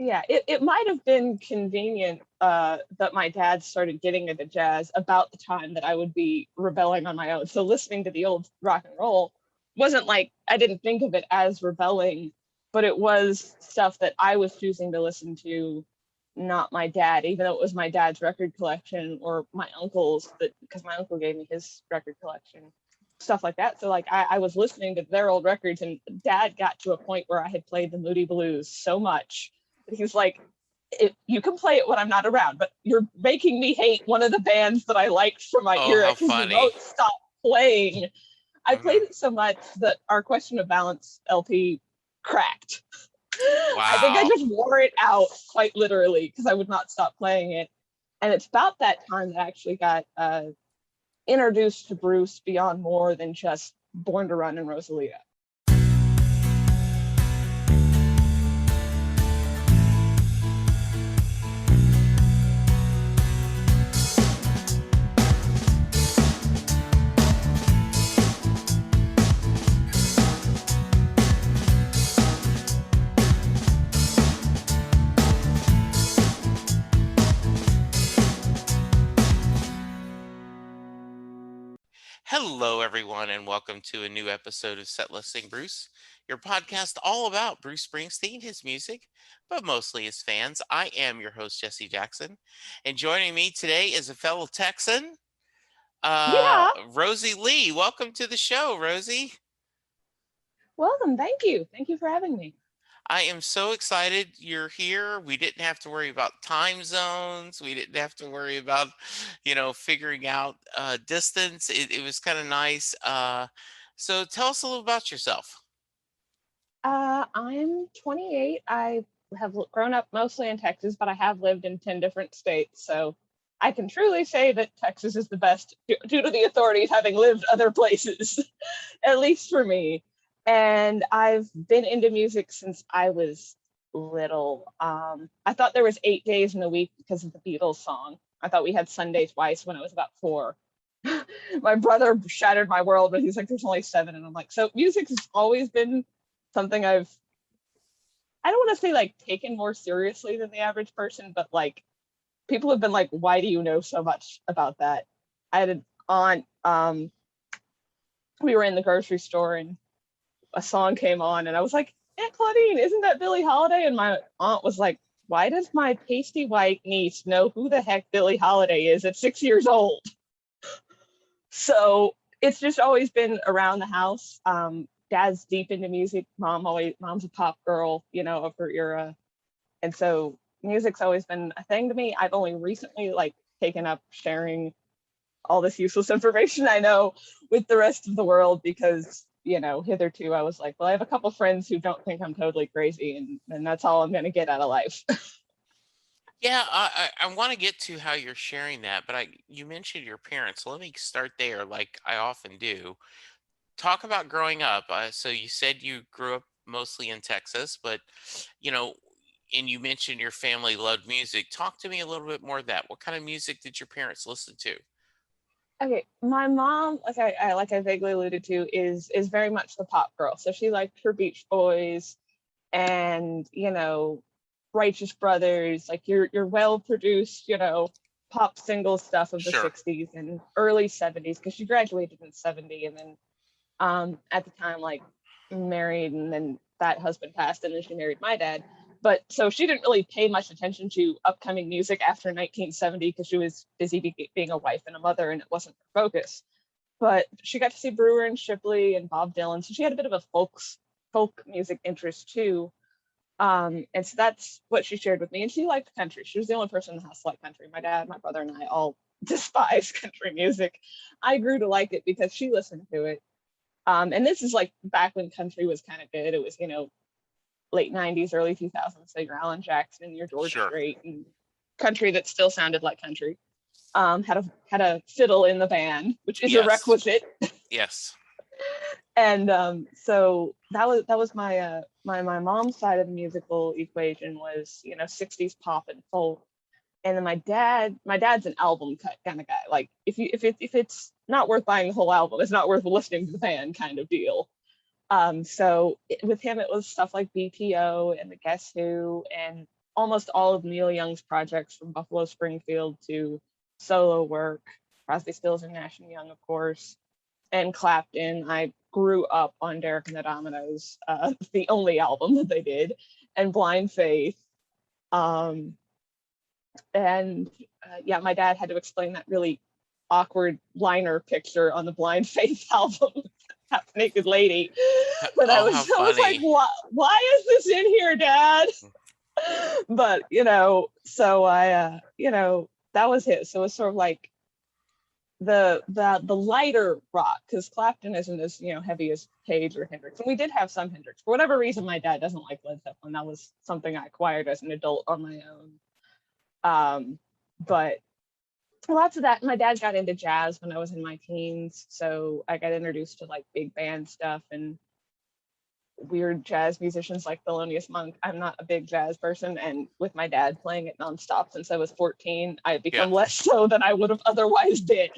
Yeah, it might have been convenient that my dad started getting into jazz about the time that I would be rebelling on my own. So listening to the old rock and roll wasn't like I didn't think of it as rebelling, but it was stuff that I was choosing to listen to, not my dad, even though it was my dad's record collection or my uncle's, that because my uncle gave me his record collection, stuff like that. So like I was listening to their old records, and dad got to a point where I had played the Moody Blues so much he's like, you can play it when I'm not around, but you're making me hate one of the bands that I liked from my Oh, era how because you funny. won't stop playing. I Hmm. played it so much that our Question of Balance LP cracked. I think I Wow. just wore it out quite literally because I would not stop playing it. And it's about that time that I actually got introduced to Bruce beyond more than just Born to Run and Rosalie. Hello, everyone, and welcome to a new episode of Set Listing Bruce, your podcast all about Bruce Springsteen, his music, but mostly his fans. I am your host, Jesse Jackson, and joining me today is a fellow Texan, Yeah, Rosie Lee. Welcome to the show, Rosie. welcome. Thank you. Thank you for having me. I am so excited you're here. We didn't have to worry about time zones. We didn't have to worry about, figuring out distance. It was kind of nice. So tell us a little about yourself. I'm 28. I have grown up mostly in Texas, but I have lived in 10 different states. So I can truly say that Texas is the best due to the authorities having lived other places, at least for me. And I've been into music since I was little. I thought there was 8 days in the week because of the Beatles song. I thought we had Sunday twice when I was about 4. My brother shattered my world, but he's like, there's only 7. And I'm like, so music has always been something I don't want to say like taken more seriously than the average person, but like people have been like, why do you know so much about that? I had an aunt, we were in the grocery store and a song came on and I was like, Aunt Claudine, isn't that Billie Holiday? And my aunt was like, why does my pasty white niece know who the heck Billie Holiday is at 6 years old? So it's just always been around the house. Dad's deep into music. Mom's a pop girl, of her era. And so music's always been a thing to me. I've only recently like taken up sharing all this useless information I know with the rest of the world because, hitherto I was like, well, I have a couple friends who don't think I'm totally crazy and that's all I'm going to get out of life. Yeah, I want to get to how you're sharing that, but you mentioned your parents. Let me start there, like I often do. Talk about growing up. So you said you grew up mostly in Texas, but you know, and you mentioned your family loved music. Talk to me a little bit more of that. What kind of music did your parents listen to? Okay, my mom, like I vaguely alluded to, is very much the pop girl. So she liked her Beach Boys and Righteous Brothers, like your well produced, pop single stuff of the Sure. '60s and early '70s because she graduated in '70 and then at the time like married and then that husband passed and then she married my dad. But so she didn't really pay much attention to upcoming music after 1970 because she was busy being a wife and a mother and it wasn't her focus. But she got to see Brewer and Shipley and Bob Dylan, so she had a bit of a folk music interest too. And so that's what she shared with me. And she liked country. She was the only person in the house to like country. My dad, my brother, and I all despise country music. I grew to like it because she listened to it. And this is like back when country was kind of good. It was, late '90s, early 2000s. So your Alan Jackson, your George Sure. Strait, and country that still sounded like country. Had a fiddle in the band, which is a Yes. requisite. Yes. And so that was my mom's side of the musical equation was '60s pop and folk. And then my dad's an album cut kind of guy. Like if it's not worth buying the whole album, it's not worth listening to the band kind of deal. So with him, it was stuff like BTO and the Guess Who and almost all of Neil Young's projects, from Buffalo Springfield to solo work, Crosby, Stills, and Nash and Young, of course, and Clapton. I grew up on Derek and the Dominoes, the only album that they did, and Blind Faith. And yeah, my dad had to explain that really awkward liner picture on the Blind Faith album, Half Naked Lady. But Oh, how I was like, funny. why is this in here, Dad? But so I that was his. So it's sort of like the lighter rock, because Clapton isn't as heavy as Page or Hendrix, and we did have some Hendrix. For whatever reason, my dad doesn't like Led Zeppelin. That was something I acquired as an adult on my own. But lots of that. My dad got into jazz when I was in my teens, so I got introduced to like big band stuff and weird jazz musicians like Thelonious Monk. I'm not a big jazz person, and with my dad playing it nonstop since I was 14, I've Yeah. become less so than I would have otherwise been.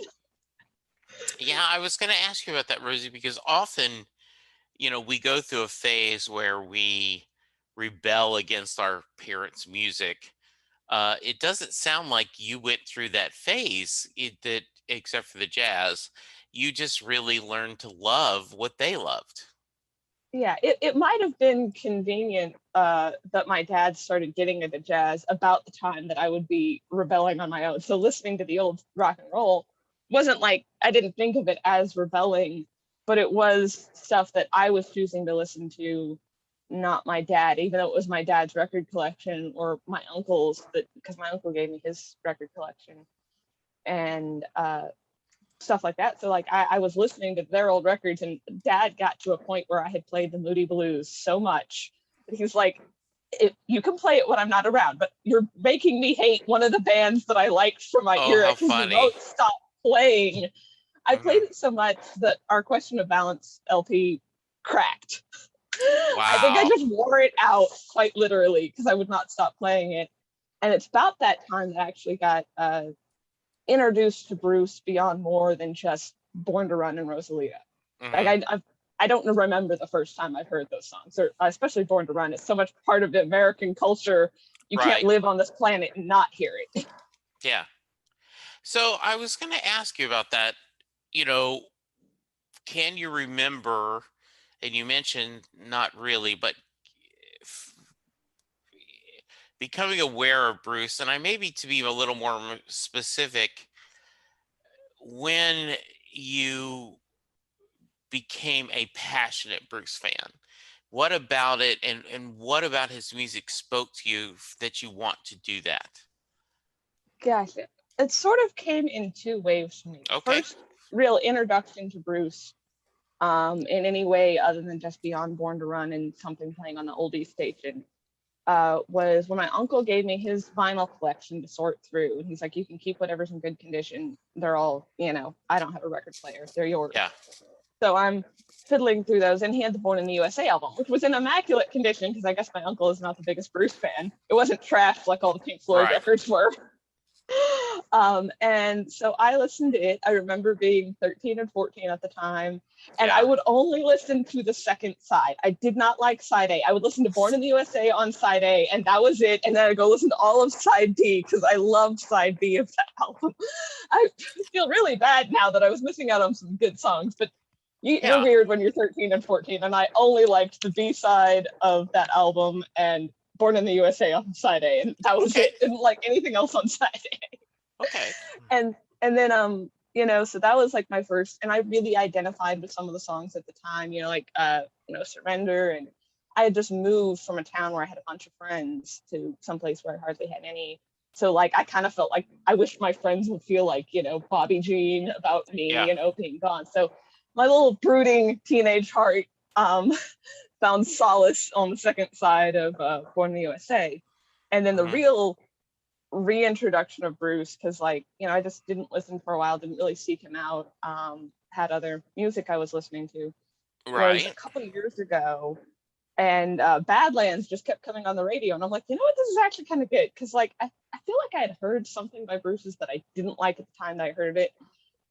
Yeah, I was going to ask you about that, Rosie, because often, we go through a phase where we rebel against our parents' music. It doesn't sound like you went through that phase, except for the jazz. You just really learned to love what they loved. Yeah, it might have been convenient that my dad started getting into jazz about the time that I would be rebelling on my own. So listening to the old rock and roll wasn't like, I didn't think of it as rebelling, but it was stuff that I was choosing to listen to, not my dad, even though it was my dad's record collection or my uncle's, because my uncle gave me his record collection and stuff like that. So like I was listening to their old records, and Dad got to a point where I had played the Moody Blues so much that he's like, you can play it when I'm not around, but you're making me hate one of the bands that I liked from my Oh, era how because you funny. won't stop playing. I played Mhm. it so much that our Question of Balance LP cracked. I think I Wow. just wore it out quite literally because I would not stop playing it. And it's about that time that I actually got introduced to Bruce beyond more than just Born to Run and Rosalia. Like Hmm. I don't remember the first time I've heard those songs, or especially Born to Run. It's so much part of the American culture. You can't Right. live on this planet and not hear it. Yeah. So I was going to ask you about that. You know, can you remember, and you mentioned not really, but f- becoming aware of Bruce, and I maybe to be a little more specific, when you became a passionate Bruce fan, what about it, and what about his music spoke to you that you want to do that? Gosh, it sort of came in two waves for me. The Okay. first real introduction to Bruce, in any way other than just beyond Born to Run and something playing on the oldies station, was when my uncle gave me his vinyl collection to sort through. And he's like, you can keep whatever's in good condition. They're all, I don't have a record player. They're yours. Yeah. So I'm fiddling through those, and he had the Born in the USA album, which was in immaculate condition because I guess my uncle is not the biggest Bruce fan. It wasn't trashed like all the Pink Floyd Right. records were. And so I listened to it. I remember being 13 and 14 at the time, and I Yeah. would only listen to the second side. I did not like side A. I would listen to Born in the USA on side A, and that was it. And then I'd go listen to all of side B because I loved side B of that album. I feel really bad now that I was missing out on some good songs, but you're Yeah. weird when you're 13 and 14, and I only liked the B side of that album and Born in the USA on side A, and that was Okay. it. Didn't like anything else on side A. Okay. And then so that was like my first, and I really identified with some of the songs at the time, like Surrender. And I had just moved from a town where I had a bunch of friends to someplace where I hardly had any. So like I kind of felt like I wished my friends would feel like, Bobby Jean about me, Yeah. being gone. So my little brooding teenage heart found solace on the second side of Born in the USA. And then the Hmm. real reintroduction of Bruce, because I just didn't listen for a while, didn't really seek him out, had other music I was listening to, was a Right. couple of years ago. And Badlands just kept coming on the radio, and I'm like, you know what, this is actually kind of good, because I feel like I had heard something by Bruce's that I didn't like at the time that I heard it.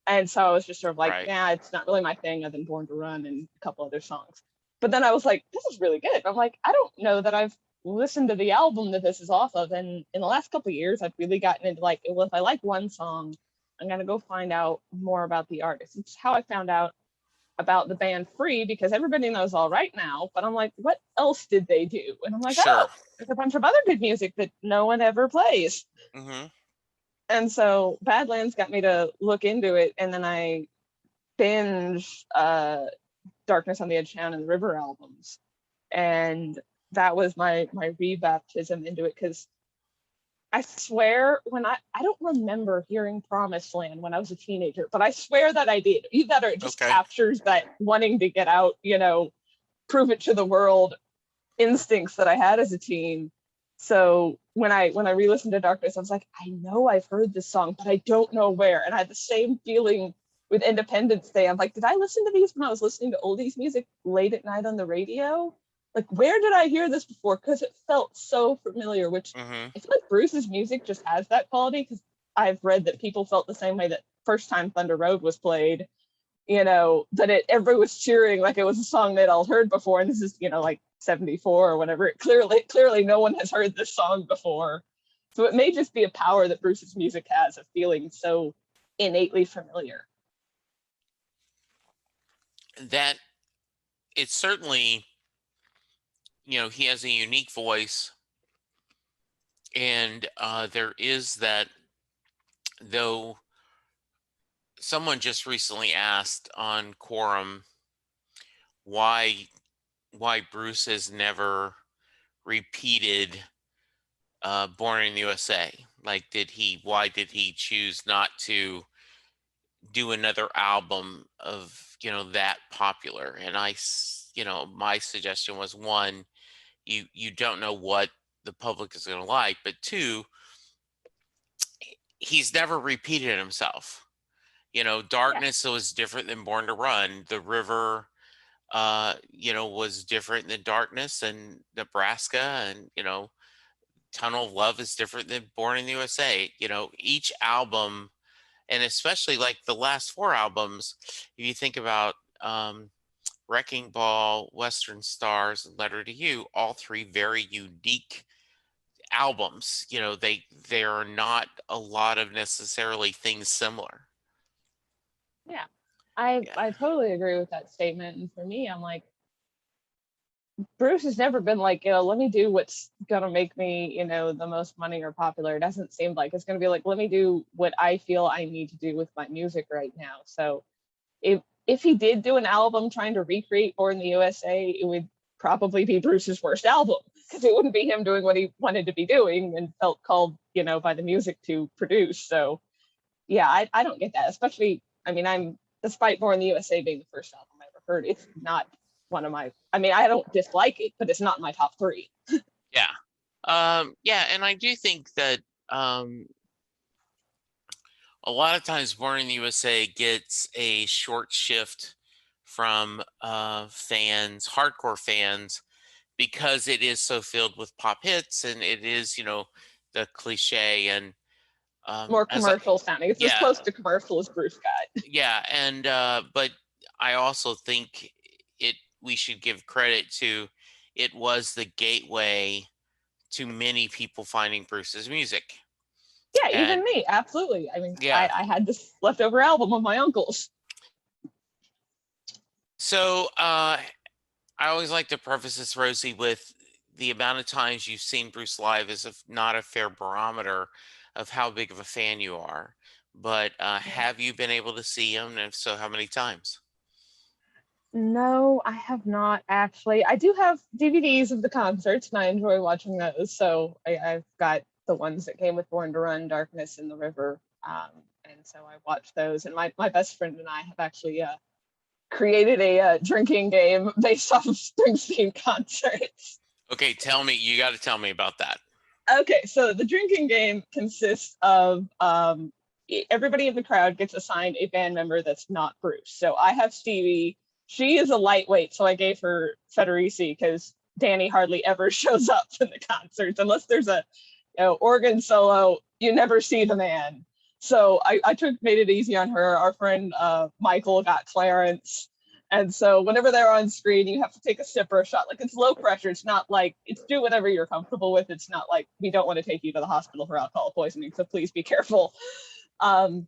And so I was just sort of like, Right. yeah, it's not really my thing, other than Born to Run and a couple other songs. But then I was like, this is really good. I'm like, I don't know that I've listen to the album that this is off of. And in the last couple of years, I've really gotten into like, well, if I like one song, I'm gonna go find out more about the artist. It's how I found out about the band Free, because everybody knows All Right Now, but I'm like, what else did they do? And I'm like, Sure. oh, there's a bunch of other good music that no one ever plays. Mm-hmm. And so Badlands got me to look into it, and then I binged Darkness on the Edge of Town and the River albums, and that was my rebaptism into it. Because I swear, when I don't remember hearing Promised Land when I was a teenager, but I swear that I did. Either that or it just Okay. captures that wanting to get out, prove it to the world instincts that I had as a teen. So when I re-listened to Darkness, I was like, I know I've heard this song, but I don't know where. And I had the same feeling with Independence Day. I'm like, did I listen to these when I was listening to oldies music late at night on the radio? Like, where did I hear this before? Because it felt so familiar, which Mm-hmm. I feel like Bruce's music just has that quality, because I've read that people felt the same way that First Time Thunder Road was played, that everybody was cheering like it was a song they'd all heard before. And this is, like 74 or whatever. Clearly no one has heard this song before. So it may just be a power that Bruce's music has of feeling so innately familiar. That it's certainly, he has a unique voice, and there is that, though. Someone just recently asked on Quorum why Bruce has never repeated Born in the USA. Like, why did he choose not to do another album of that popular? And my suggestion was, one, you don't know what the public is going to like, but two, he's never repeated himself. Darkness was different than Born to Run. The River was different than Darkness and Nebraska, and Tunnel of Love is different than Born in the USA. Each album, and especially like the last four albums, if you think about Wrecking Ball, Western Stars, and Letter to You, all three very unique albums. There are not a lot of necessarily things similar. Yeah, I totally agree with that statement. And for me, I'm like, Bruce has never been like, let me do what's gonna make me, the most money or popular. It doesn't seem like it's gonna be like, let me do what I feel I need to do with my music right now. So if he did do an album trying to recreate Born in the USA, it would probably be Bruce's worst album, because it wouldn't be him doing what he wanted to be doing and felt called, by the music to produce. So yeah, I don't get that. Especially, despite Born in the USA being the first album I ever heard, it's not one of my, I don't dislike it, but it's not my top three. Yeah. And I do think that a lot of times Born in the USA gets a short shift from fans, hardcore fans, because it is so filled with pop hits, and it is, the cliche and more commercial sounding. It's as close to commercial as Bruce got. Yeah, and but I also think we should give credit to, it was the gateway to many people finding Bruce's music. Yeah, even me, absolutely. I had this leftover album of my uncle's. So I always like to preface this, Rosie, with the amount of times you've seen Bruce live is not a fair barometer of how big of a fan you are. But have you been able to see him? And if so, how many times? No, I have not actually. I do have DVDs of the concerts, and I enjoy watching those. So I've got the ones that came with Born to Run, Darkness, and the River. And so I watched those. And my best friend and I have actually created a drinking game based off of Springsteen concerts. Okay, you got to tell me about that. Okay, so the drinking game consists of everybody in the crowd gets assigned a band member that's not Bruce. So I have Stevie. She is a lightweight, so I gave her Federici, because Danny hardly ever shows up in the concerts unless there's a organ solo. You never see the man. So I made it easy on her. Our friend Michael got Clarence. And so whenever they're on screen, you have to take a sip or a shot. Like, it's low pressure. It's not like, it's do whatever you're comfortable with. It's not like, we don't want to take you to the hospital for alcohol poisoning, so please be careful. And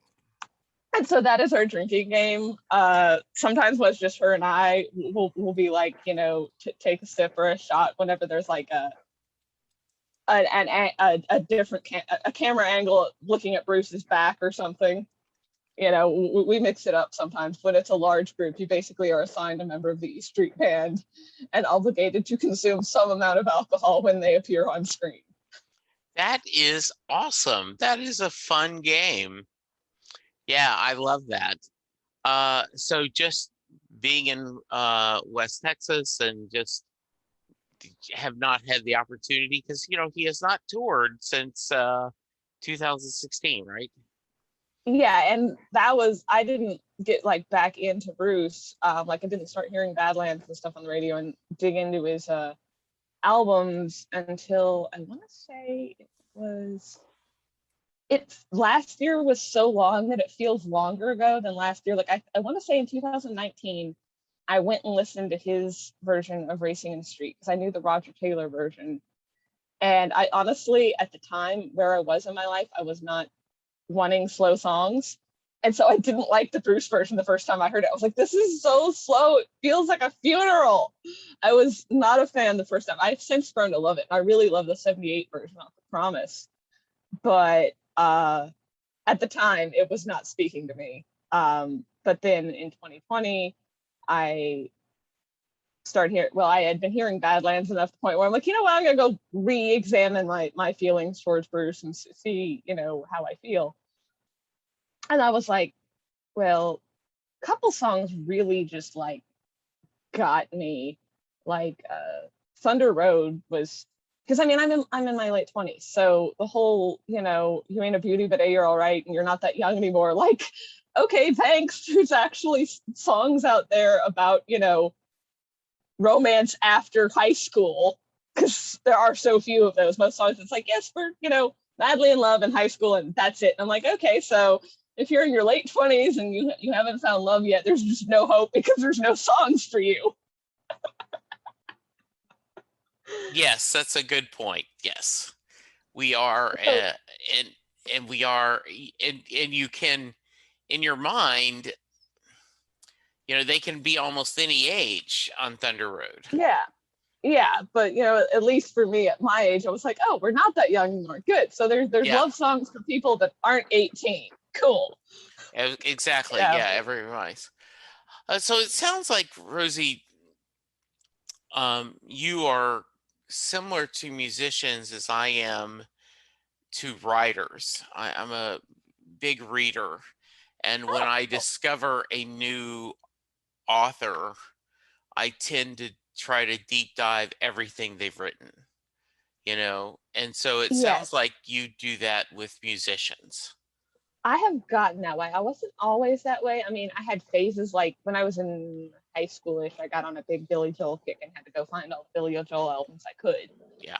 so that is our drinking game. Sometimes when it's just her and I, we'll be like, take a sip or a shot whenever there's like a different a camera angle looking at Bruce's back or something. We mix it up sometimes. When it's a large group, you basically are assigned a member of the E Street Band and obligated to consume some amount of alcohol when they appear on screen. That is awesome. That is a fun game. Yeah, I love that. So just being in West Texas and just have not had the opportunity because he has not toured since 2016, right? Yeah, and I didn't get like back into Bruce. Like, I didn't start hearing Badlands and stuff on the radio and dig into his albums until, I want to say last year was so long that it feels longer ago than last year. Like, I want to say in 2019, I went and listened to his version of Racing in the Street because I knew the Roger Taylor version. And I honestly, at the time where I was in my life, I was not wanting slow songs. And so I didn't like the Bruce version the first time I heard it. I was like, this is so slow. It feels like a funeral. I was not a fan the first time. I've since grown to love it. I really love the 78 version of The Promise. But at the time, it was not speaking to me. But then in 2020, I had been hearing Badlands enough to the point where I'm like, what, I'm going to go re-examine my feelings towards Bruce and see, how I feel. And I was like, well, a couple songs really just like got me. Like Thunder Road was, because I mean, I'm in my late 20s, so the whole, you ain't a beauty, but hey, you're all right, and you're not that young anymore. Like, okay, thanks. There's actually songs out there about, romance after high school, because there are so few of those. Most songs, it's like, yes, we're, madly in love in high school, and that's it. And I'm like, okay, so if you're in your late 20s and you haven't found love yet, there's just no hope because there's no songs for you. Yes, that's a good point. Yes, we are, and we are, and you can, in your mind, they can be almost any age on Thunder Road. Yeah, but at least for me at my age, I was like, oh, we're not that young anymore. Good. So there's love songs for people that aren't 18. Cool. Exactly. Yeah, everybody's. So it sounds like, Rosie, you are similar to musicians as I am to writers. I'm a big reader, and when I discover a new author, I tend to try to deep dive everything they've written, and so it sounds like you do that with musicians. I have gotten that way. I wasn't always that way. I mean, I had phases like when I was in high schoolish, I got on a big Billy Joel kick and had to go find all the Billy Joel albums I could. Yeah.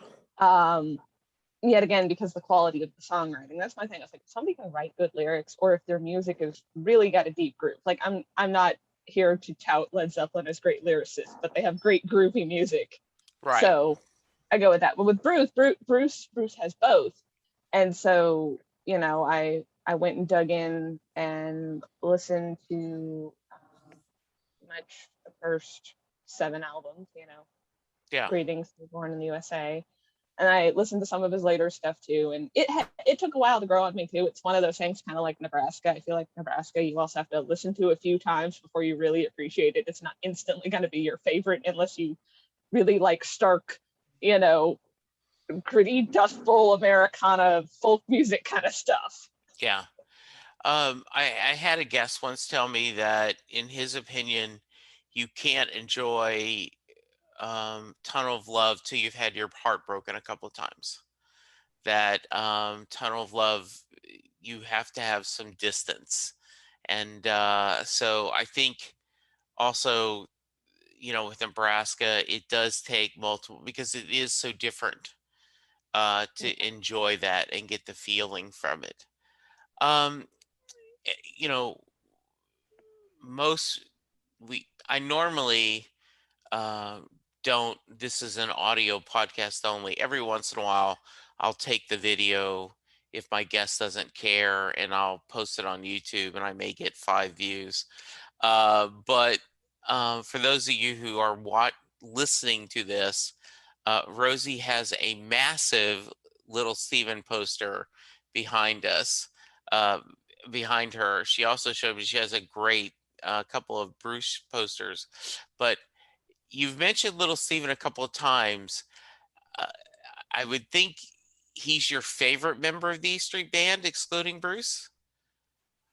Yet again, because the quality of the songwriting, that's my thing. It's like, if somebody can write good lyrics, or if their music has really got a deep groove. Like, I'm not here to tout Led Zeppelin as great lyricists, but they have great groovy music. Right. So I go with that. But with Bruce has both. And so, I went and dug in and listened to much the first 7 albums, Yeah. Greetings, Born in the USA. And I listened to some of his later stuff too. And it took a while to grow on me too. It's one of those things, kind of like Nebraska. I feel like Nebraska, you also have to listen to a few times before you really appreciate it. It's not instantly going to be your favorite unless you really like stark, gritty, Dust Bowl Americana folk music kind of stuff. Yeah. I had a guest once tell me that, in his opinion, you can't enjoy Tunnel of Love till you've had your heart broken a couple of times. That Tunnel of Love, you have to have some distance. And so I think also, with Nebraska, it does take multiple, because it is so different to enjoy that and get the feeling from it. Um, most I normally uh, don't. This is an audio podcast only. Every once in a while, I'll take the video if my guest doesn't care, and I'll post it on YouTube, and I may get 5 views. But for those of you who are listening to this, Rosie has a massive Little Steven poster behind us. Uh, Behind her, she also showed me she has a great couple of Bruce posters. But you've mentioned Little Steven a couple of times. Uh, I would think he's your favorite member of the E Street Band, excluding Bruce.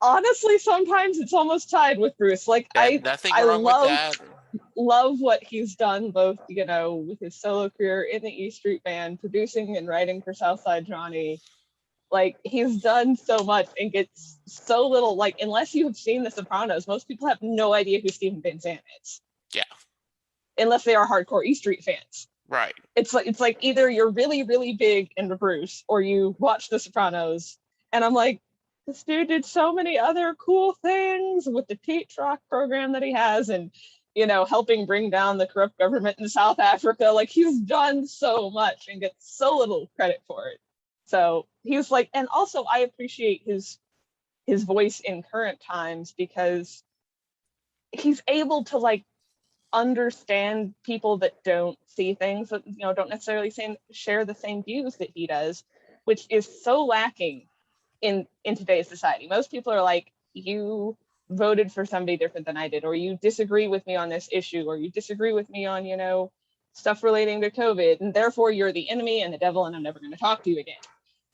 Honestly, sometimes it's almost tied with Bruce. Like That nothing I wrong with love that. what he's done, both with his solo career in the E Street Band, producing and writing for Southside Johnny. Like, he's done so much and gets so little. Like, unless you have seen The Sopranos, most people have no idea who Stephen Van Zandt is. Yeah. Unless they are hardcore E Street fans. Right. It's like either you're really, really big into Bruce or you watch The Sopranos. And I'm like, this dude did so many other cool things with the Teach Rock program that he has, and helping bring down the corrupt government in South Africa. Like, he's done so much and gets so little credit for it. So he's like, and also I appreciate his voice in current times because he's able to like understand people that don't see things, that don't necessarily share the same views that he does, which is so lacking in today's society. Most people are like, you voted for somebody different than I did, or you disagree with me on this issue, or you disagree with me on stuff relating to COVID, and therefore you're the enemy and the devil, and I'm never going to talk to you again.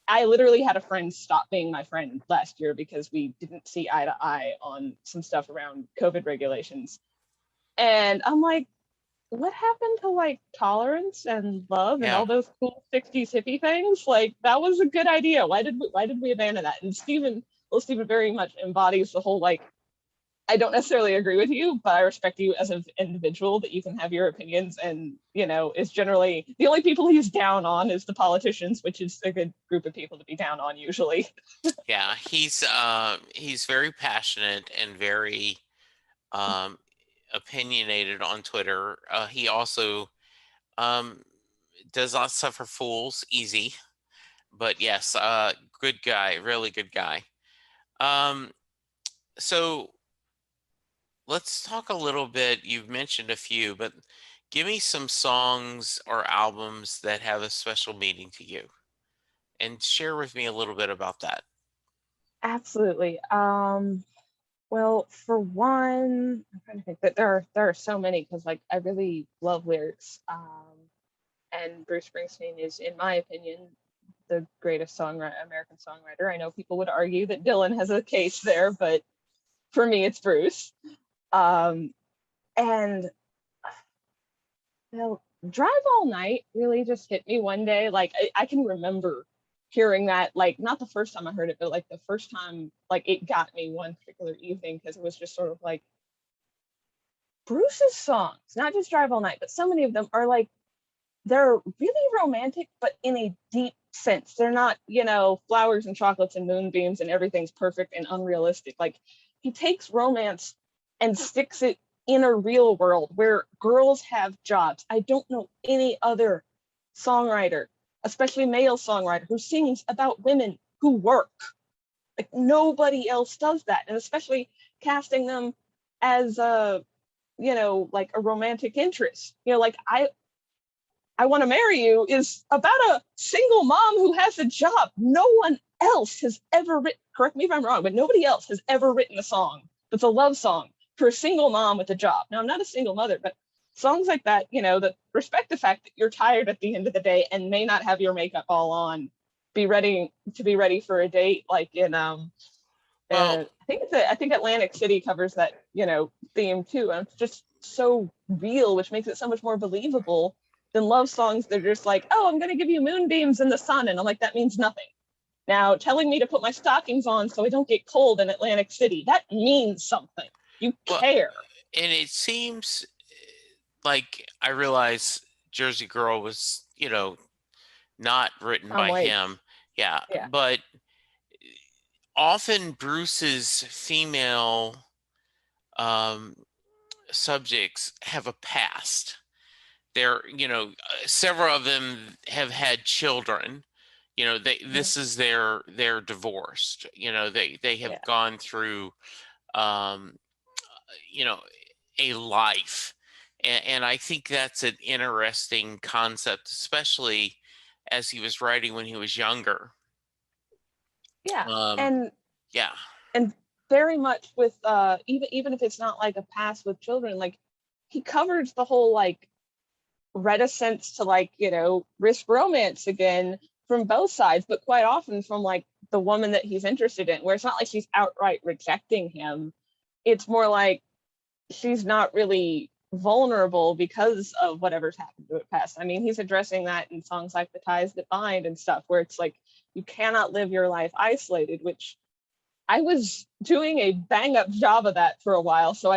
I literally had a friend stop being my friend last year because we didn't see eye to eye on some stuff around COVID regulations. And I'm like, what happened to like tolerance and love and Yeah. all those cool 60s hippie things? Like, that was a good idea. Why did we abandon that? And Stephen very much embodies the whole, like, I don't necessarily agree with you, but I respect you as an individual, that you can have your opinions, and is generally the only people he's down on is the politicians, which is a good group of people to be down on usually. Yeah, he's very passionate and very um, opinionated on Twitter. He also um, does not suffer fools easy, but yes, good guy, really good guy. So let's talk a little bit. You've mentioned a few, but give me some songs or albums that have a special meaning to you, and share with me a little bit about that. Absolutely. Well, for one, I'm trying to think that there are so many, because like I really love lyrics. And Bruce Springsteen is, in my opinion, the greatest American songwriter. I know people would argue that Dylan has a case there, but for me, it's Bruce. And Drive All Night really just hit me one day. Like, I can remember hearing that, like, not the first time I heard it, but like the first time, like, it got me one particular evening, because it was just sort of like, Bruce's songs, not just Drive All Night, but so many of them are like, they're really romantic, but in a deep sense. They're not, flowers and chocolates and moonbeams and everything's perfect and unrealistic. Like, he takes romance and sticks it in a real world where girls have jobs. I don't know any other songwriter, especially male songwriter, who sings about women who work. Like, nobody else does that. And especially casting them as like a romantic interest. Like, I Want to Marry You is about a single mom who has a job. No one else has ever written, correct me if I'm wrong, but nobody else has ever written a song that's a love song for a single mom with a job. Now, I'm not a single mother, but songs like that, that respect the fact that you're tired at the end of the day and may not have your makeup all on, be ready for a date, like in Well, I think Atlantic City covers that, theme too. And it's just so real, which makes it so much more believable than love songs. They're just like, oh, I'm going to give you moonbeams in the sun. And I'm like, that means nothing. Now, telling me to put my stockings on so I don't get cold in Atlantic City, that means something. You care. And it seems like, I realize Jersey Girl was, not written Tom by Waits. him. Yeah. Yeah. But often Bruce's female subjects have a past. They're, several of them have had children. This is they're divorced. They have Yeah. gone through, um, a life, and I think that's an interesting concept, especially as he was writing when he was younger. Yeah. Um, And yeah, and very much with even if it's not like a past with children, like he covers the whole like reticence to like, risk romance again from both sides, but quite often from like the woman that he's interested in, where it's not like she's outright rejecting him. It's more like she's not really vulnerable because of whatever's happened to it past. I mean, he's addressing that in songs like The Ties That Bind and stuff, where it's like you cannot live your life isolated, which I was doing a bang up job of that for a while. So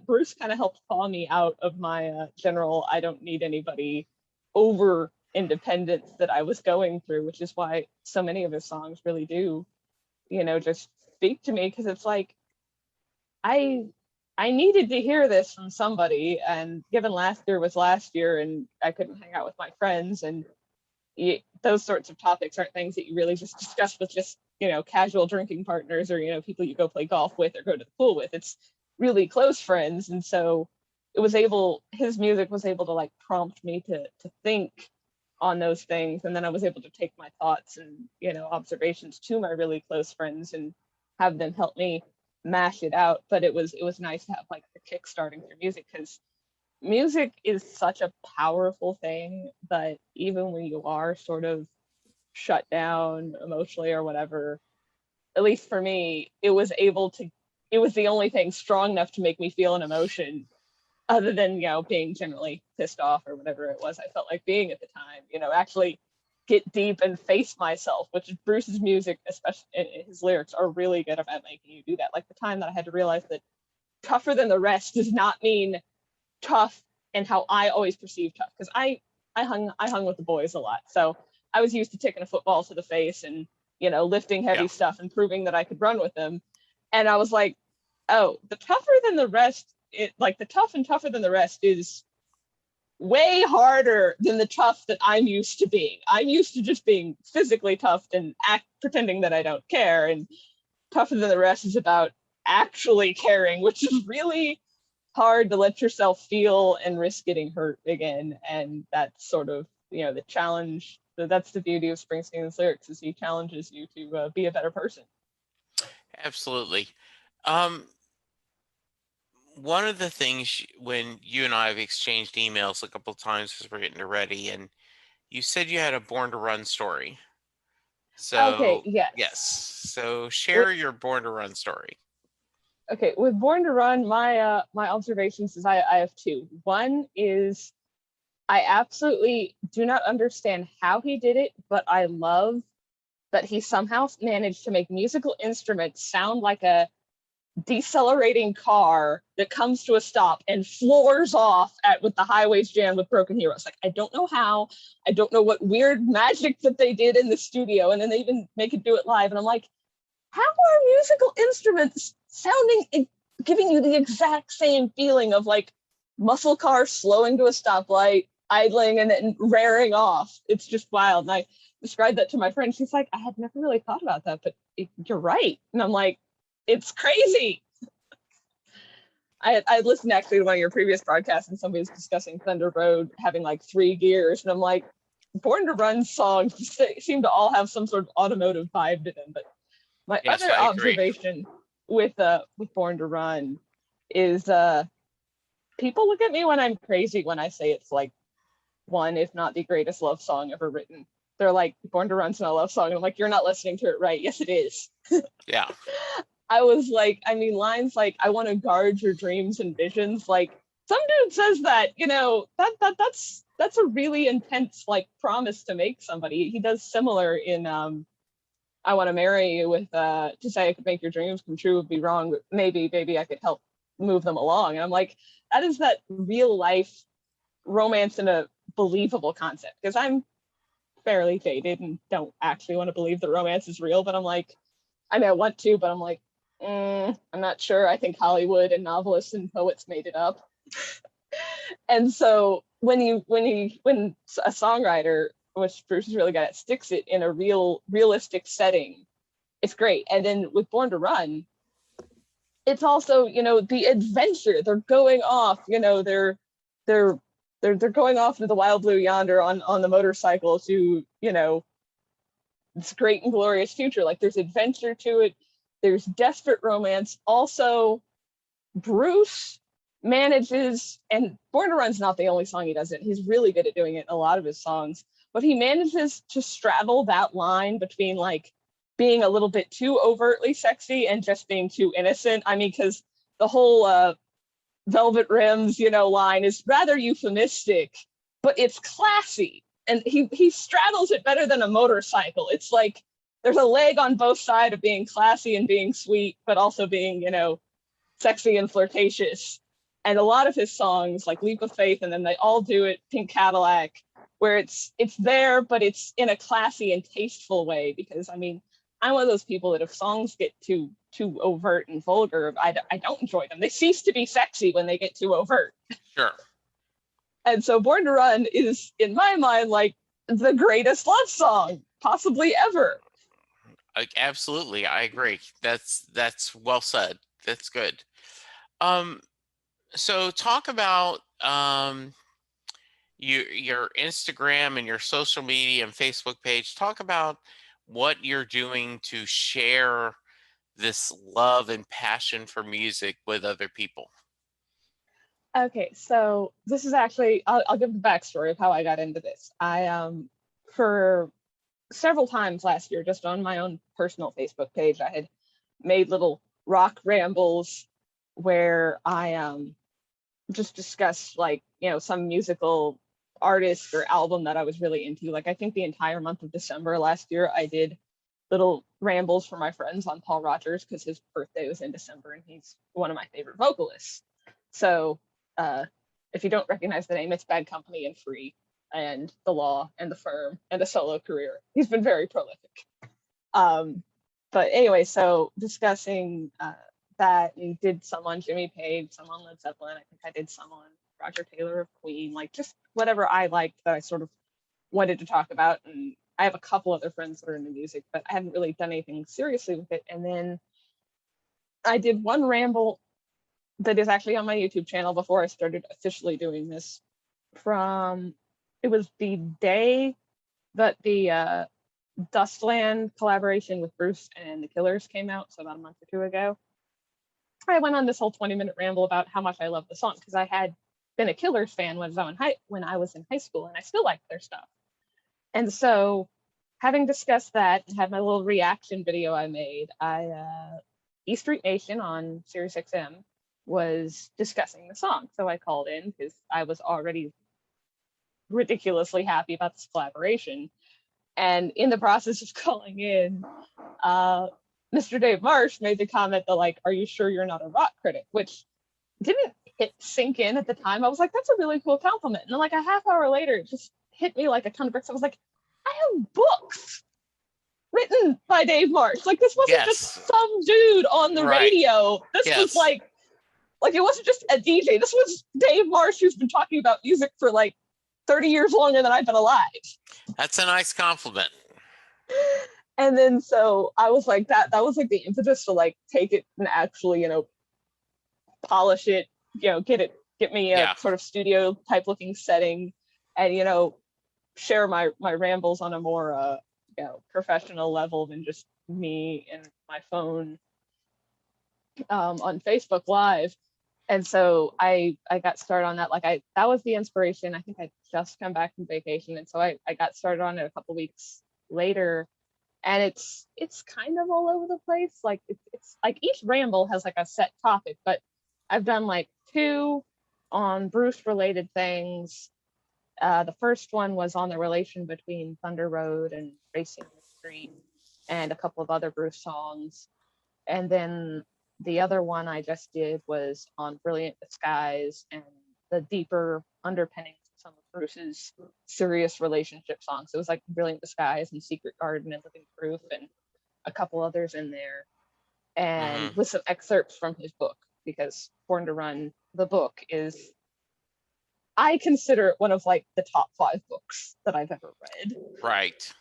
Bruce kind of helped thaw me out of my general, I don't need anybody over independence that I was going through, which is why so many of his songs really do, just speak to me. Cause it's like, I, I needed to hear this from somebody. And given last year was last year and I couldn't hang out with my friends, and those sorts of topics aren't things that you really just discuss with just casual drinking partners, or people you go play golf with or go to the pool with. It's really close friends. And so his music was able to like prompt me to think on those things, and then I was able to take my thoughts and observations to my really close friends and have them help me mash it out. But it was nice to have like the kick starting through music, because music is such a powerful thing that even when you are sort of shut down emotionally or whatever, at least for me, it was the only thing strong enough to make me feel an emotion, other than being generally pissed off or whatever it was I felt like being at the time. Actually get deep and face myself, which Bruce's music, especially his lyrics, are really good about making you do that. Like the time that I had to realize that tougher than the rest does not mean tough and how I always perceive tough, because I hung with the boys a lot, so I was used to taking a football to the face and lifting heavy yeah, stuff and proving that I could run with them. And I was like, oh, the tougher than the rest, the tough and tougher than the rest is way harder than the tough that I'm used to being. I'm used to just being physically tough and pretending that I don't care, and tougher than the rest is about actually caring, which is really hard to let yourself feel and risk getting hurt again. And that's sort of the challenge. That's the beauty of Springsteen's lyrics, is he challenges you to be a better person. absolutely. Um, One of the things when you and I have exchanged emails a couple of times as we're getting ready, and you said you had a Born to Run story. Okay, So, yes. yes. So, with, share your Born to Run story. okay, with Born to Run, my observations is I have two. One is I absolutely do not understand how he did it, but I love that he somehow managed to make musical instruments sound like a decelerating car that comes to a stop and floors off with the highways jammed with Broken Heroes. Like, I don't know how, I don't know what weird magic that they did in the studio, and then they even make it do it live. And I'm like, how are musical instruments sounding, giving you the exact same feeling of like muscle cars slowing to a stoplight, idling, and then raring off? It's just wild. And I described that to my friend. She's like, I had never really thought about that, but you're right. And I'm like, it's crazy. I listened actually to one of your previous broadcasts, and somebody was discussing Thunder Road having like 3 gears, and I'm like, Born to Run songs seem to all have some sort of automotive vibe to them. But my Yes, other I agree. observation with Born to Run is people look at me when I'm crazy when I say it's like one, if not the greatest love song ever written. They're like, Born to Run's not a love song. And I'm like, you're not listening to it right. Yes, it is. Yeah. I was like, I mean, lines like, I want to guard your dreams and visions. Like, some dude says that, that's a really intense like promise to make somebody. He does similar in I Want to Marry You with to say I could make your dreams come true would be wrong, but maybe I could help move them along. And I'm like, that is that real life romance in a believable concept, because I'm fairly jaded and don't actually want to believe that romance is real. But I'm like, I mean, I want to, but I'm like, I'm not sure. I think Hollywood and novelists and poets made it up. And so when a songwriter, which Bruce is really good at, sticks it in a realistic setting, it's great. And then with Born to Run, it's also, the adventure. They're going off, they're they're going off into the wild blue yonder on the motorcycle to, this great and glorious future. Like, there's adventure to it. There's desperate romance. Also, Bruce manages, and Born to Run's not the only song he does it. He's really good at doing it in a lot of his songs, but he manages to straddle that line between like being a little bit too overtly sexy and just being too innocent. I mean, because the whole Velvet Rims, line is rather euphemistic, but it's classy. And he straddles it better than a motorcycle. It's like there's a leg on both sides of being classy and being sweet, but also being, sexy and flirtatious. And a lot of his songs, like Leap of Faith, and then they all do it, Pink Cadillac, where it's there, but it's in a classy and tasteful way. Because I mean, I'm one of those people that if songs get too overt and vulgar, I don't enjoy them. They cease to be sexy when they get too overt. Sure. And so Born to Run is, in my mind, like the greatest love song possibly ever. Absolutely, I agree. That's well said. That's good. So talk about your Instagram and your social media and Facebook page. Talk about what you're doing to share this love and passion for music with other people. Okay, so this is actually, I'll give the backstory of how I got into this. I, for several times last year, just on my own personal Facebook page, I had made little rock rambles where I just discussed, like, some musical artist or album that I was really into. Like, I think the entire month of December last year, I did little rambles for my friends on Paul Rogers because his birthday was in December and he's one of my favorite vocalists. So if you don't recognize the name, it's Bad Company and Free and The Law and The Firm and a solo career. He's been very prolific. But anyway, so discussing that, and did some on Jimmy Page, some on Led Zeppelin. I think I did some on Roger Taylor of Queen, like just whatever I liked that I sort of wanted to talk about. And I have a couple other friends that are into music, but I hadn't really done anything seriously with it. And then I did one ramble that is actually on my YouTube channel before I started officially doing this. It was the day that the Dustland collaboration with Bruce and the Killers came out, so about a month or two ago. I went on this whole 20-minute ramble about how much I love the song because I had been a Killers fan when I was in high school, and I still liked their stuff. And so, having discussed that and had my little reaction video I made, E Street Nation on Sirius XM was discussing the song. So I called in because I was already ridiculously happy about this collaboration. And in the process of calling in, Mr. Dave Marsh made the comment that, like, are you sure you're not a rock critic? Which didn't sink in at the time. I was like, that's a really cool compliment. And then like a half hour later, it just hit me like a ton of bricks. I was like, I have books written by Dave Marsh. Like, this wasn't just some dude on the radio. This was like it wasn't just a DJ. This was Dave Marsh, who's been talking about music for like 30 years longer than I've been alive. That's a nice compliment. And then so I was like, that was like the impetus to like take it and actually, polish it, get me a sort of studio type looking setting and, share my rambles on a more, professional level than just me and my phone on Facebook Live. And so I got started on that. Like that was the inspiration. I think I just come back from vacation. And so I got started on it a couple weeks later. And it's kind of all over the place. Like it's like each ramble has like a set topic, but I've done like 2 on Bruce related things. The first one was on the relation between Thunder Road and Racing the Street and a couple of other Bruce songs. And then the other one I just did was on Brilliant Disguise and the deeper underpinnings of some of Bruce's serious relationship songs. It was like Brilliant Disguise and Secret Garden and Living Proof and a couple others in there. And with some excerpts from his book, because Born to Run, the book, is I consider it one of like the top 5 books that I've ever read. Right.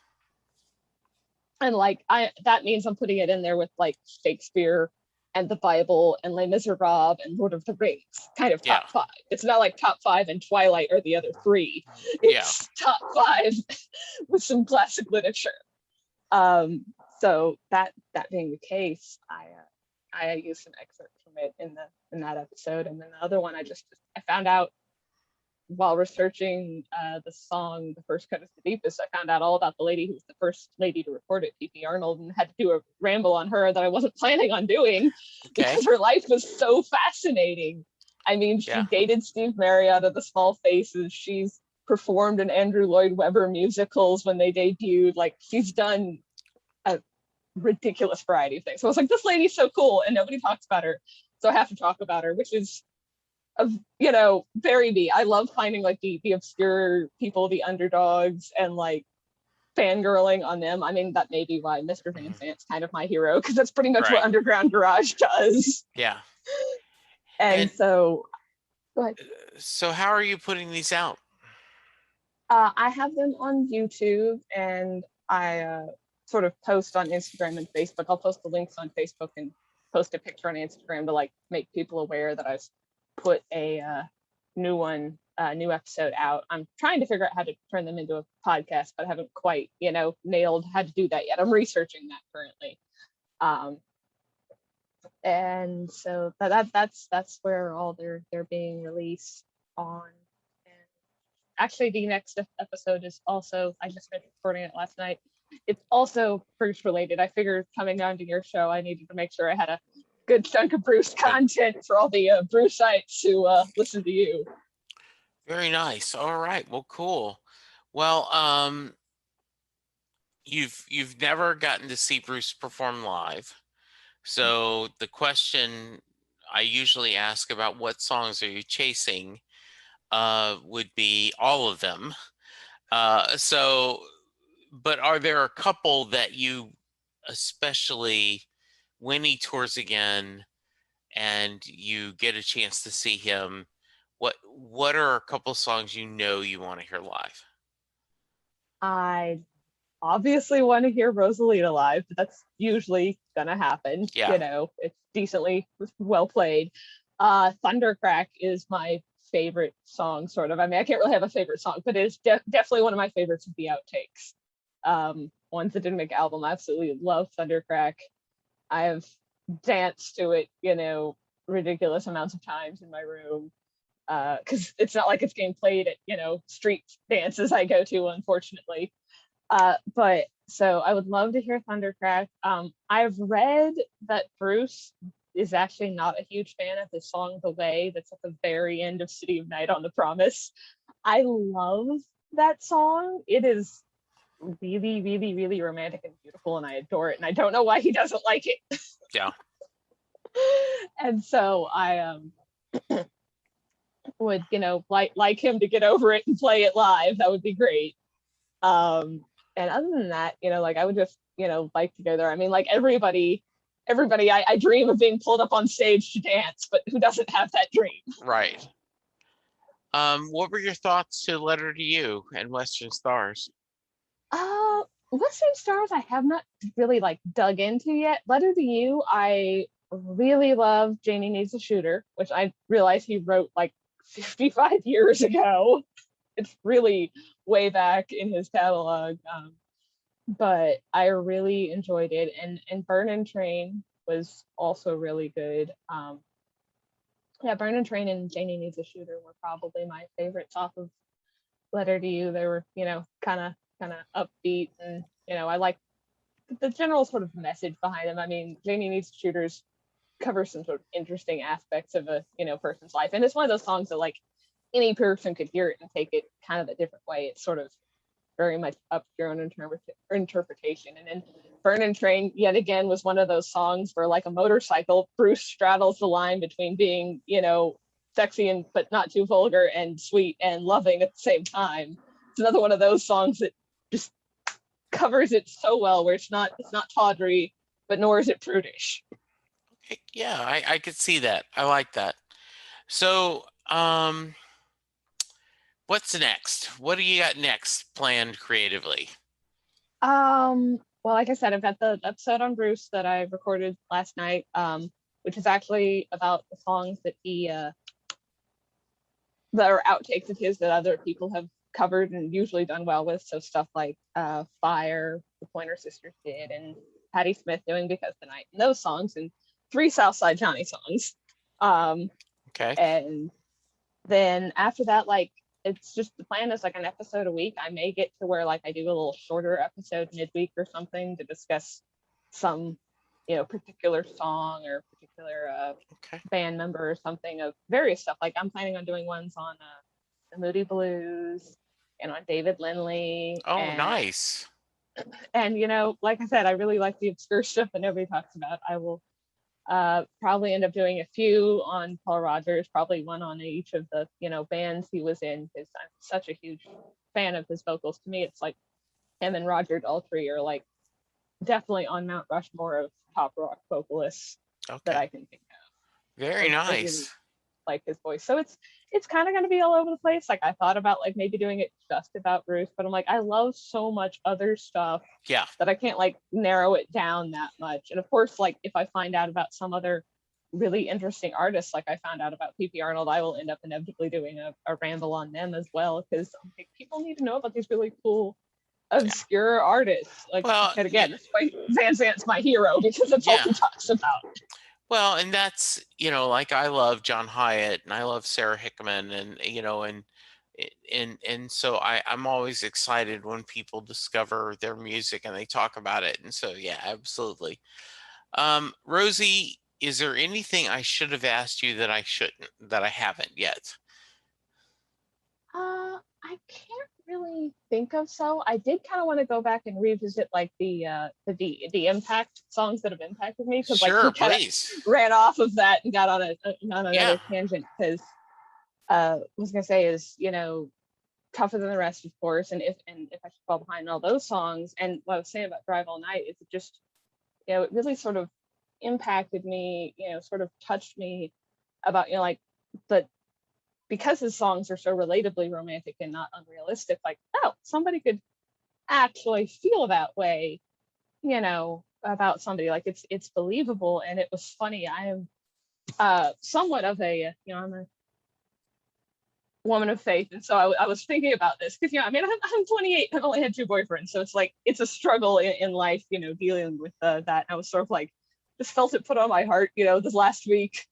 And like that means I'm putting it in there with like Shakespeare and the Bible and Les Miserables and Lord of the Rings, kind of Yeah. top 5. It's not like top 5 and Twilight or the other 3. Yeah. It's top 5 with some classic literature. So that being the case, I used some excerpts from it in that episode, and then the other one I found out while researching the song "The First Cut is the Deepest." I found out all about the lady who was the first lady to record it, P.P. Arnold, and had to do a ramble on her that I wasn't planning on doing because her life was so fascinating. I mean, she dated Steve Marriott of the Small Faces. She's performed in Andrew Lloyd Webber musicals when they debuted. Like, she's done a ridiculous variety of things. So I was like, this lady's so cool, and nobody talks about her, so I have to talk about her, which is, very me. I love finding like the obscure people, the underdogs, and like fangirling on them. I mean, that may be why Mr. Van Sant's kind of my hero, because that's pretty much what Underground Garage does. Yeah. And so, go ahead. So how are you putting these out? I have them on YouTube, and I sort of post on Instagram and Facebook. I'll post the links on Facebook and post a picture on Instagram to like make people aware that I've put a new episode out. I'm trying to figure out how to turn them into a podcast, but I haven't quite, nailed how to do that yet. I'm researching that currently. And so that's where all they're being released on. And actually, the next episode is also, I just finished recording it last night. It's also Bruce related. I figured coming down to your show, I needed to make sure I had a good chunk of Bruce content for all the Bruceites who listen to you. Very nice. All right. Well, cool. Well, you've never gotten to see Bruce perform live. So the question I usually ask about what songs are you chasing would be all of them. But are there a couple that you especially, when he tours again and you get a chance to see him, what are a couple songs you want to hear live? I obviously want to hear Rosie Lee live, but that's usually gonna happen. Yeah. It's decently well played. Thundercrack is my favorite song, sort of. I mean, I can't really have a favorite song, but it's definitely one of my favorites of the outtakes. Ones that didn't make album, I absolutely love Thundercrack. I have danced to it, ridiculous amounts of times in my room. Because it's not like it's getting played at, street dances I go to, unfortunately. But so I would love to hear Thundercrack. I've read that Bruce is actually not a huge fan of the song The Way that's at the very end of City of Night on the Promise. I love that song. It is really, really, really romantic and beautiful, and I adore it. And I don't know why he doesn't like it. Yeah. And so I would, like him to get over it and play it live. That would be great. And other than that, like I would just, like to go there. I mean, like everybody, I dream of being pulled up on stage to dance, but who doesn't have that dream? Right. What were your thoughts to Letter to You and Western Stars? Western Stars I have not really like dug into yet. Letter to You, I really love Janie Needs a Shooter, which I realized he wrote like 55 years ago. It's really way back in his catalog. But I really enjoyed it. And Burn and Train was also really good. Burn and Train and Janie Needs a Shooter were probably my favorites off of Letter to You. They were, kind of upbeat, and I like the general sort of message behind them. I mean, Janie Needs Shooters covers some sort of interesting aspects of a person's life, and it's one of those songs that like any person could hear it and take it kind of a different way. It's sort of very much up to your own interpretation. And then Burn and Train, yet again, was one of those songs where, like a motorcycle, Bruce straddles the line between being, sexy and but not too vulgar, and sweet and loving at the same time. It's another one of those songs that just covers it so well, where it's not tawdry, but nor is it prudish. Yeah, I could see that. I like that. So, What's next? What do you got next planned creatively? Well, like I said, I've got the episode on Bruce that I recorded last night, which is actually about the songs that he that are outtakes of his that other people have covered and usually done well with. So stuff like Fire, the Pointer Sisters did, and Patti Smith doing Because the Night, and those songs, and 3 Southside Johnny songs. Okay. And then after that, like, it's just the plan is like an episode a week. I may get to where like I do a little shorter episode midweek or something to discuss some, particular song or particular Okay. band member or something of various stuff. Like I'm planning on doing ones on the Moody Blues and on David Lindley. Oh, nice. And like I said, I really like the obscure stuff that nobody talks about. I will probably end up doing a few on Paul Rogers, probably one on each of the bands he was in, because I'm such a huge fan of his vocals. To me, it's like him and Roger Daltrey are like definitely on Mount Rushmore of top rock vocalists that I can think of. Very I really nice. like his voice, so it's kind of going to be all over the place. Like I thought about like maybe doing it just about Bruce, but I'm like I love so much other stuff that I can't like narrow it down that much. And of course, like if I find out about some other really interesting artists, like I found out about PP Arnold, I will end up inevitably doing a ramble on them as well, because like, people need to know about these really cool obscure artists. Like, and again, that's why Van Zant's my hero, because that's all he talks about. Well, and that's, like I love John Hyatt and I love Sarah Hickman, and and so I'm always excited when people discover their music and they talk about it. And so yeah, absolutely. Rosie, is there anything I should have asked you that I haven't yet? I can't really think of. So I did kind of want to go back and revisit like the impact songs that have impacted me, because like we kind of ran off of that and got on another tangent, because I was gonna say is Tougher Than the Rest, of course, and if I should fall behind all those songs. And what I was saying about Drive All Night is it just it really sort of impacted me, sort of touched me about like the because his songs are so relatably romantic and not unrealistic, like, oh, somebody could actually feel that way, about somebody. Like it's believable. And it was funny. I am somewhat of a, I'm a woman of faith. And so I was thinking about this because, I mean, I'm 28. I've only had 2 boyfriends. So it's like, it's a struggle in life, dealing with that. I was sort of like, just felt it put on my heart, this last week,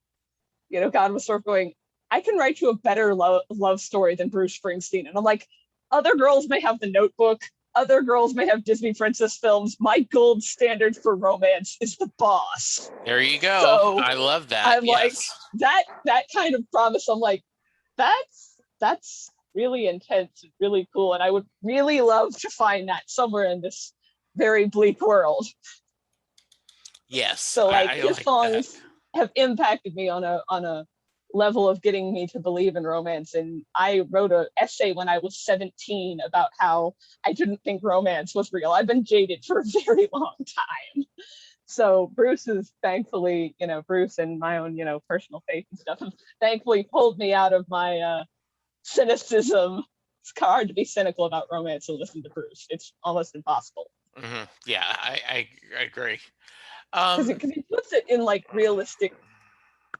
God was sort of going, I can write you a better love story than Bruce Springsteen. And I'm like, other girls may have The Notebook. Other girls may have Disney princess films. My gold standard for romance is The Boss. There you go. So I love that. I'm like, that kind of promise. I'm like, that's really intense and really cool. And I would really love to find that somewhere in this very bleak world. Yes. So like his songs have impacted me on a level of getting me to believe in romance. And I wrote an essay when I was 17 about how I didn't think romance was real. I've been jaded for a very long time. So Bruce is thankfully, Bruce and my own, personal faith and stuff have thankfully pulled me out of my cynicism. It's hard to be cynical about romance and listen to Bruce. It's almost impossible. Mm-hmm. Yeah, I agree. Because he puts it in like realistic,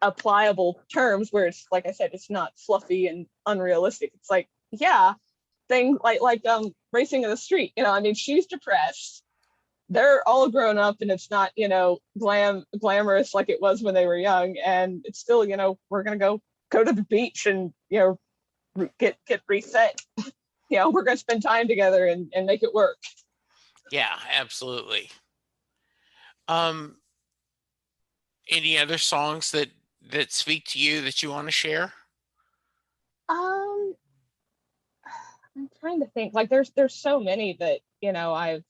applicable terms where it's like I said, it's not fluffy and unrealistic. It's like, yeah, things like racing in the street. I mean, she's depressed. They're all grown up, and it's not glamorous like it was when they were young. And it's still we're gonna go to the beach and get reset. We're gonna spend time together and make it work. Yeah, absolutely. Any other songs that speak to you that you want to share? I'm trying to think. Like there's so many that I've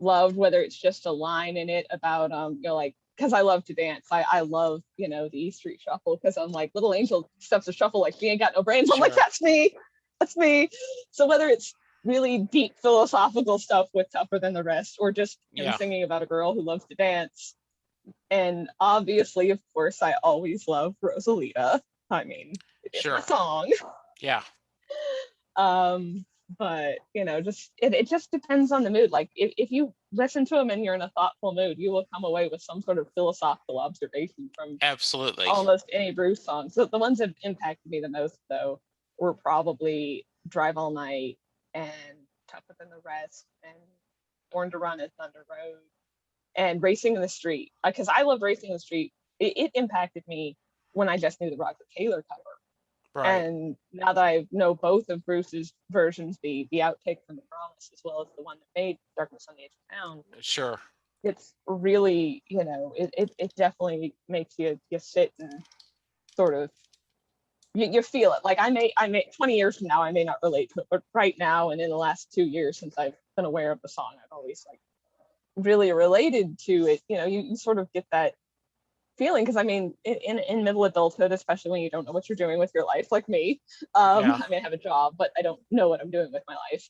loved, whether it's just a line in it about like, because I love to dance. I love the E Street Shuffle, because I'm like, little angel steps a shuffle like she ain't got no brains. I'm like, that's me. So whether it's really deep philosophical stuff with Tougher Than the Rest, or just singing about a girl who loves to dance. And obviously, of course, I always love Rosalita. I mean, it's a song. Yeah. But just it just depends on the mood. Like if you listen to them and you're in a thoughtful mood, you will come away with some sort of philosophical observation from Absolutely. almost any Bruce song. So the ones that impacted me the most, though, were probably Drive All Night and Tougher Than the Rest and Born to Run at Thunder Road and Racing in the Street. Because I love Racing in the Street. It impacted me when I just knew the Roger Taylor cover. Right. And now that I know both of Bruce's versions, the outtake from The Promise as well as the one that made Darkness on the Edge of Town, Sure. it's really, it definitely makes you sit and sort of you feel it. Like I may 20 years from now I may not relate to it, but right now and in the last 2 years since I've been aware of the song, I've always like really related to it. You sort of get that feeling because I mean in middle adulthood, especially when you don't know what you're doing with your life, like me. Yeah. I mean, I have a job, but I don't know what I'm doing with my life.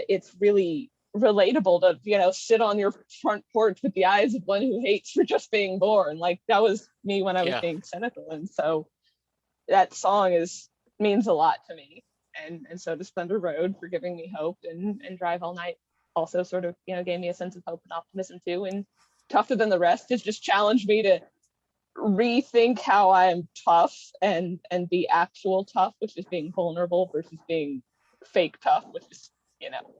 It's really relatable to sit on your front porch with the eyes of one who hates for just being born. Like that was me when I was Yeah. being cynical, and so that song means a lot to me. And so does Thunder Road for giving me hope, and Drive All Night also sort of gave me a sense of hope and optimism too. And Tougher Than the Rest has just challenged me to rethink how I am tough and be actual tough, which is being vulnerable, versus being fake tough, which is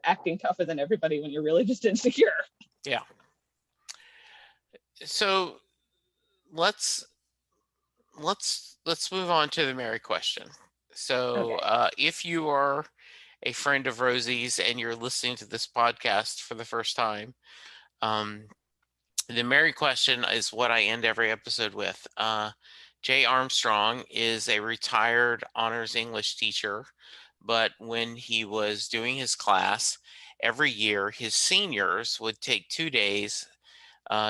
acting tougher than everybody when you're really just insecure. Yeah. So let's move on to the Mary question. So Okay. if you are a friend of Rosie's and you're listening to this podcast for the first time, the Mary question is what I end every episode with. Jay Armstrong is a retired honors English teacher, but when he was doing his class, every year his seniors would take 2 days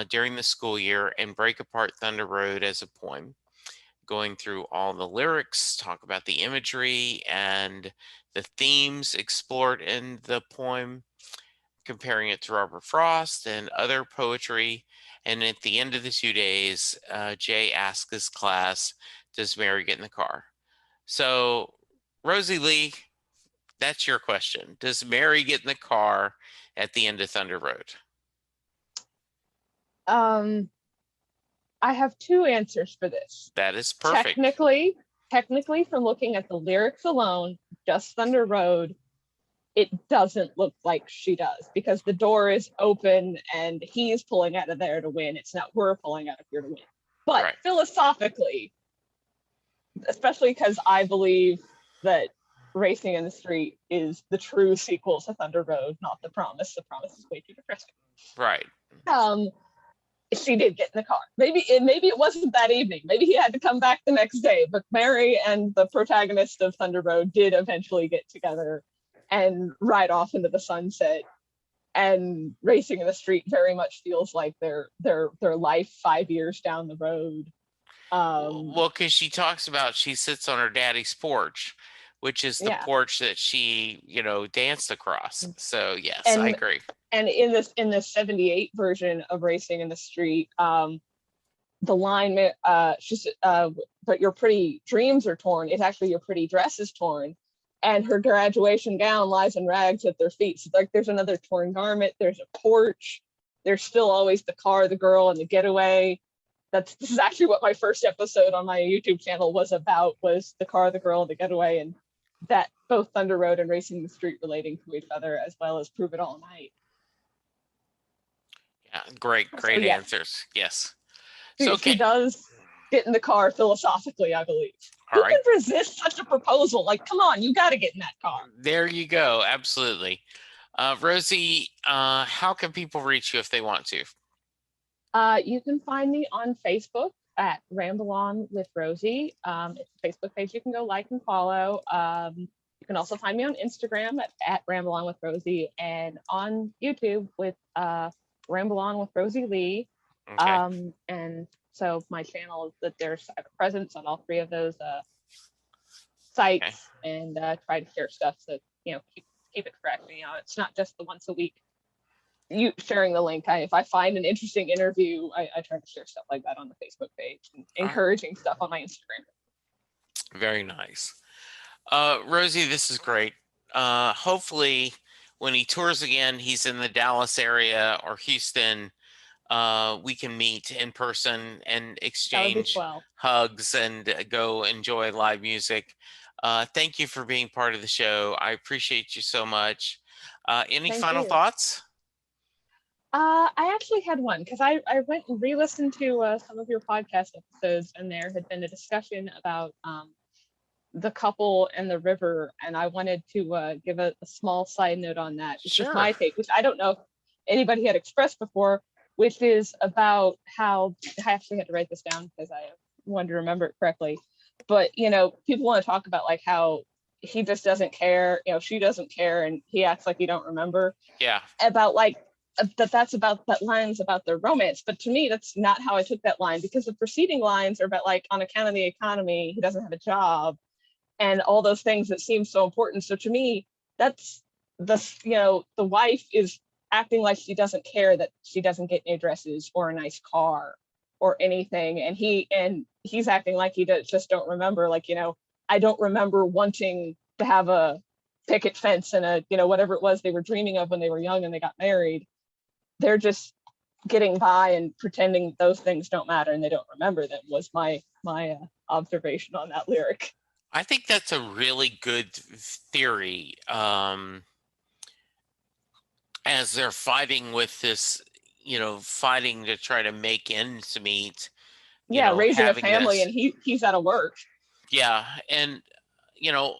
during the school year and break apart Thunder Road as a poem, going through all the lyrics, talk about the imagery and the themes explored in the poem, comparing it to Robert Frost and other poetry. And at the end of the 2 days, Jay asked his class, does Mary get in the car? So, Rosie Lee, that's your question. Does Mary get in the car at the end of Thunder Road? I have two answers for this. That is perfect. Technically, from looking at the lyrics alone, just Thunder Road, it doesn't look like she does, because the door is open and he's pulling out of there to win. It's not we're pulling out of here to win. But Right. Philosophically, especially because I believe that Racing in the Street is the true sequel to Thunder Road, not The Promise. The Promise is way too depressing. Right. She did get in the car. Maybe it wasn't that evening. Maybe he had to come back the next day. But Mary and the protagonist of Thunder Road did eventually get together and ride off into the sunset. And Racing in the Street very much feels like their life 5 years down the road. Well, because she talks about she sits on her daddy's porch, which is the porch that she, danced across. So yes, I agree. And in the 78 version of Racing in the Street, the line, she's, but your pretty dreams are torn. It's actually your pretty dress is torn. And her graduation gown lies in rags at their feet. So like there's another torn garment, there's a porch, there's still always the car, the girl, and the getaway. This is actually what my first episode on my YouTube channel was about, was the car, the girl, and the getaway, and that both Thunder Road and Racing the Street relating to each other, as well as Prove It All Night. Yeah, great answers. Yes. So she does get in the car philosophically, I believe. All Who can resist such a proposal? Like, come on, you got to get in that car. There you go. Absolutely. Rosie, how can people reach you if they want to? You can find me on Facebook at Ramble On with Rosie. It's a Facebook page you can go like and follow. You can also find me on Instagram at Ramble On with Rosie, and on YouTube with Ramble On with Rosie Lee. Okay. And so my channel is that there's a presence on all three of those sites, and try to share stuff so keep it fresh. It's not just the once a week you sharing the link. If I find an interesting interview, I try to share stuff like that on the Facebook page, and encouraging stuff on my Instagram. Very nice. Rosie, this is great. hopefully when he tours again, he's in the Dallas area or Houston. We can meet in person and That would be exchange swell. hugs and go enjoy live music. Thank you for being part of the show. I appreciate you so much. Any Thank final you. thoughts? I actually had one because I went and re-listened to some of your podcast episodes, and there had been a discussion about the couple and the river, and I wanted to give a small side note on that. It's just Sure. my take, which I don't know if anybody had expressed before, which is about how I actually had to write this down because I wanted to remember it correctly. But people want to talk about like how he just doesn't care, she doesn't care, and he acts like he don't remember Yeah. about like that's about that line's about their romance. But to me, that's not how I took that line, because the preceding lines are about like on account of the economy, he doesn't have a job and all those things that seem so important. So to me, that's the wife is acting like she doesn't care that she doesn't get new dresses or a nice car or anything, and he's acting like he just don't remember. Like, I don't remember wanting to have a picket fence and a whatever it was they were dreaming of when they were young and they got married. They're just getting by and pretending those things don't matter and they don't remember them, was my observation on that lyric. I think that's a really good theory. As they're fighting with this, fighting to try to make ends meet, Yeah, raising a having family this. and he's out of work. Yeah. And, you know,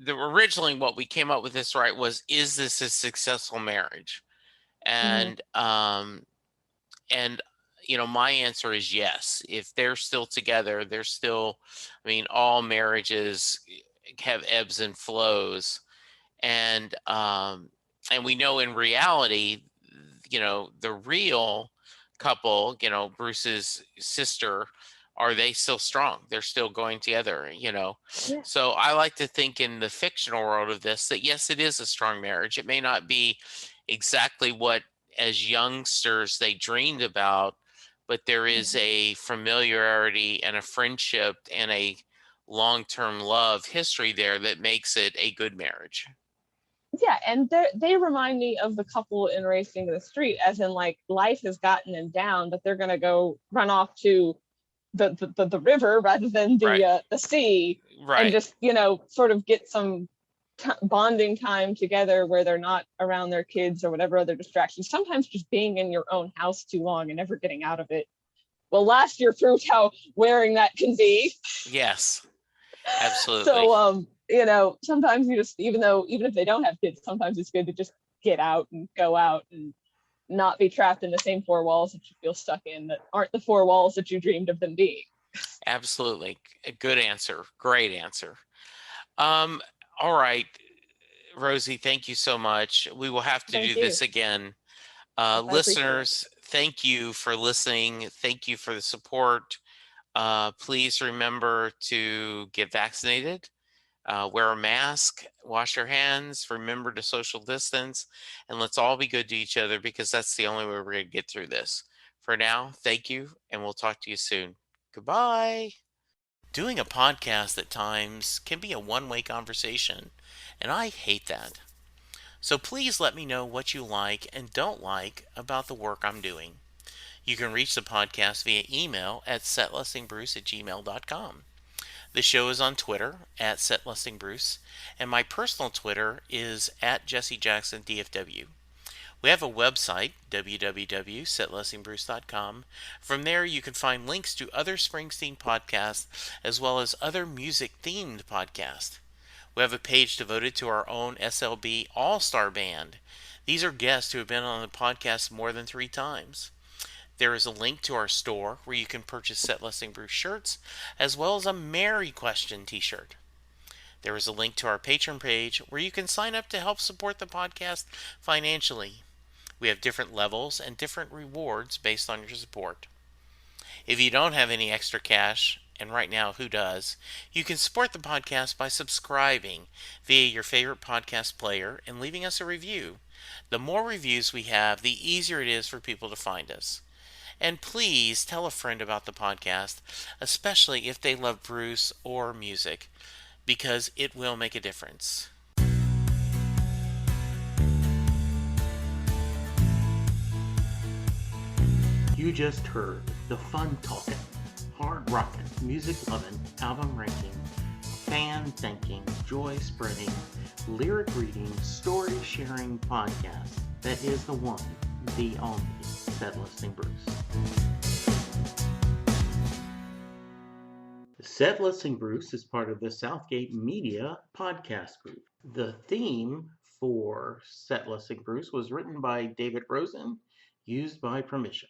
originally what we came up with this, right, was, is this a successful marriage? Mm-hmm. And my answer is yes. If they're still together, they're still, I mean, all marriages have ebbs and flows. And we know in reality, the real couple, Bruce's sister, are they still strong? They're still going together, Yeah. so I like to think in the fictional world of this that yes, it is a strong marriage. It may not be exactly what as youngsters they dreamed about, but there is Mm-hmm. a familiarity and a friendship and a long-term love history there that makes it a good marriage. Yeah, and they remind me of the couple in Racing to the Street, as in like life has gotten them down, but they're gonna go run off to the river rather than Right. the sea, and Right. just sort of get some bonding time together where they're not around their kids or whatever other distractions. Sometimes just being in your own house too long and never getting out of it. Well, last year proved how wearing that can be. Yes, absolutely. So sometimes you just, even if they don't have kids, sometimes it's good to just get out and go out and not be trapped in the same four walls that you feel stuck in, that aren't the four walls that you dreamed of them being. Absolutely. A good answer. Great answer. Um, all right, Rosie, thank you so much. We will have to Thank do you. this again. Yes, I appreciate it. Listeners, thank you for listening. Thank you for the support. Please remember to get vaccinated, wear a mask, wash your hands, remember to social distance, and let's all be good to each other because that's the only way we're going to get through this. For now, thank you, and we'll talk to you soon. Goodbye. Doing a podcast at times can be a one-way conversation, and I hate that. So please let me know what you like and don't like about the work I'm doing. You can reach the podcast via email at setlistingbruce@gmail.com. The show is on Twitter at setlistingbruce, and my personal Twitter is at jessejacksondfw. We have a website, www.setlistingbruce.com. From there, you can find links to other Springsteen podcasts as well as other music-themed podcasts. We have a page devoted to our own SLB All-Star Band. These are guests who have been on the podcast more than 3 times. There is a link to our store where you can purchase Set Listing Bruce shirts as well as a Mary Question t-shirt. There is a link to our Patreon page where you can sign up to help support the podcast financially. We have different levels and different rewards based on your support. If you don't have any extra cash, and right now, who does? You can support the podcast by subscribing via your favorite podcast player and leaving us a review. The more reviews we have, the easier it is for people to find us. And please tell a friend about the podcast, especially if they love Bruce or music, because it will make a difference. You just heard the fun talking, hard rocking, music loving, album ranking, fan thinking, joy spreading, lyric reading, story sharing podcast that is the one, the only, Said Listening Bruce. Said Listening Bruce is part of the Southgate Media podcast group. The theme for Said Listening Bruce was written by David Rosen, used by permission.